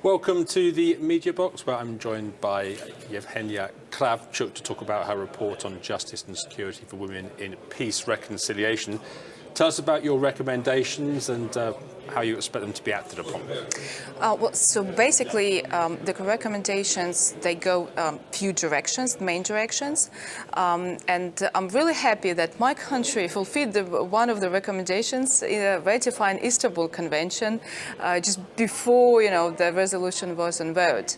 Welcome to the Mediabox, where I'm joined by Yevheniia Kravchuk to talk about her report on justice and security for women in peace reconciliation. Tell us about your recommendations and how you expect them to be acted upon. So basically, the recommendations, they go few directions, main directions. And I'm really happy that my country fulfilled one of the recommendations in ratifying Istanbul Convention just before, the resolution was on vote.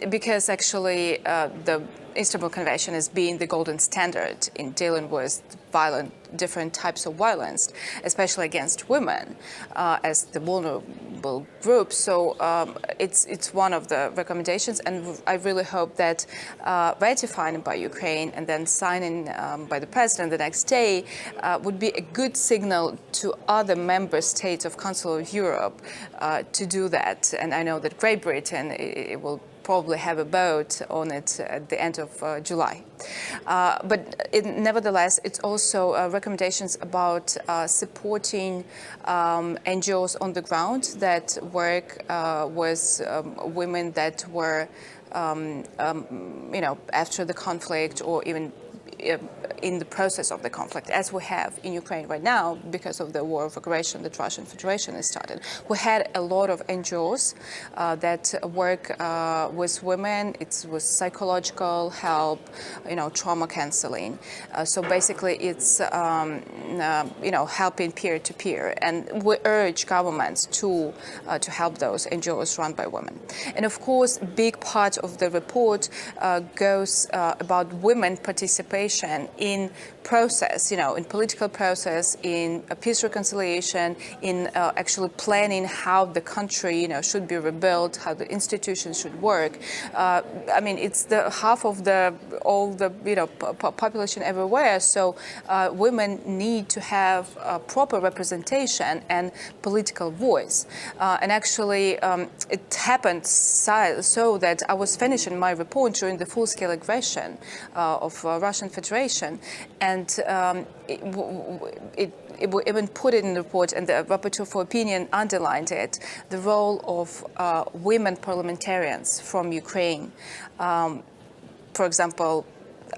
Because actually the Istanbul Convention has been the golden standard in dealing with different types of violence, especially against women as the vulnerable group. So it's one of the recommendations, and I really hope that ratifying by Ukraine and then signing by the president the next day would be a good signal to other member states of Council of Europe to do that. And I know that Great Britain it will probably have a vote on it at the end of July. But nevertheless, it's also recommendations about supporting NGOs on the ground that work with women that were, after the conflict or even in the process of the conflict, as we have in Ukraine right now because of the war of aggression that Russian Federation has started. We had a lot of NGOs that work with women. It's with psychological help, trauma counseling. So basically, it's helping peer-to-peer, and we urge governments to help those NGOs run by women. And of course, a big part of the report goes about women participation in process, in political process, in peace reconciliation, in actually planning how the country, should be rebuilt, how the institutions should work. It's the half of all the population everywhere. So women need to have proper representation and political voice. And actually, it happened so that I was finishing my report during the full-scale aggression of Russian Federation, and it even put it in the report, and the rapporteur for opinion underlined it, the role of women parliamentarians from Ukraine. For example,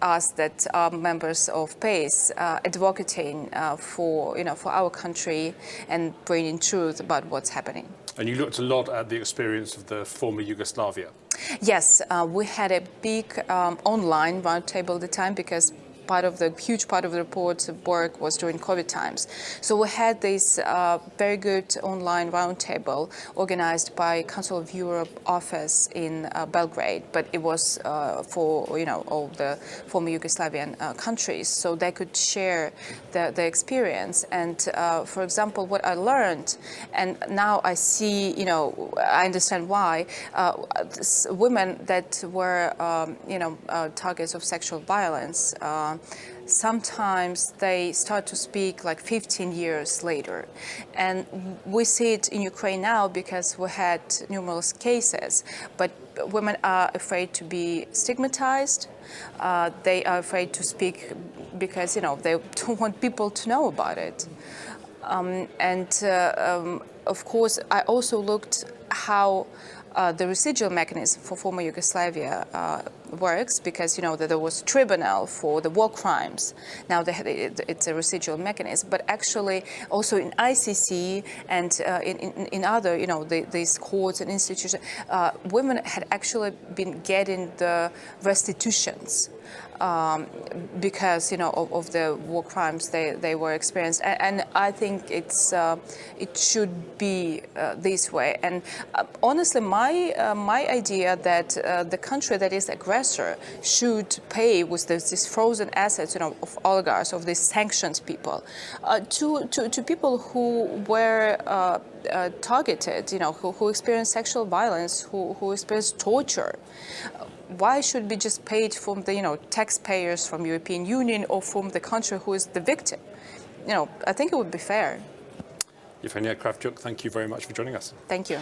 us that are members of PACE, advocating for our country and bringing truth about what's happening. And you looked a lot at the experience of the former Yugoslavia. Yes, we had a big online roundtable at the time because huge part of the report's work was during COVID times. So we had this very good online roundtable organized by Council of Europe office in Belgrade, but it was for all the former Yugoslavian countries, so they could share the experience. And for example, what I learned, and now I see, I understand why women that were targets of sexual violence. Sometimes they start to speak like 15 years later. And we see it in Ukraine now because we had numerous cases, but women are afraid to be stigmatized. They are afraid to speak because, they don't want people to know about it. Of course, I also looked how the residual mechanism for former Yugoslavia works, because that there was a tribunal for the war crimes. Now it's a residual mechanism, but actually also in ICC and in other these courts and institutions, women had actually been getting the restitutions. Because of the war crimes they were experienced, and I think it should be this way. And honestly, my idea that the country that is aggressor should pay with these frozen assets, of oligarchs, of these sanctions people, to people who were targeted, who experienced sexual violence, who experienced torture. Why should be just paid from the taxpayers from European Union or from the country who is the victim? I think it would be fair. Yevheniia Kravchuk, thank you very much for joining us. Thank you.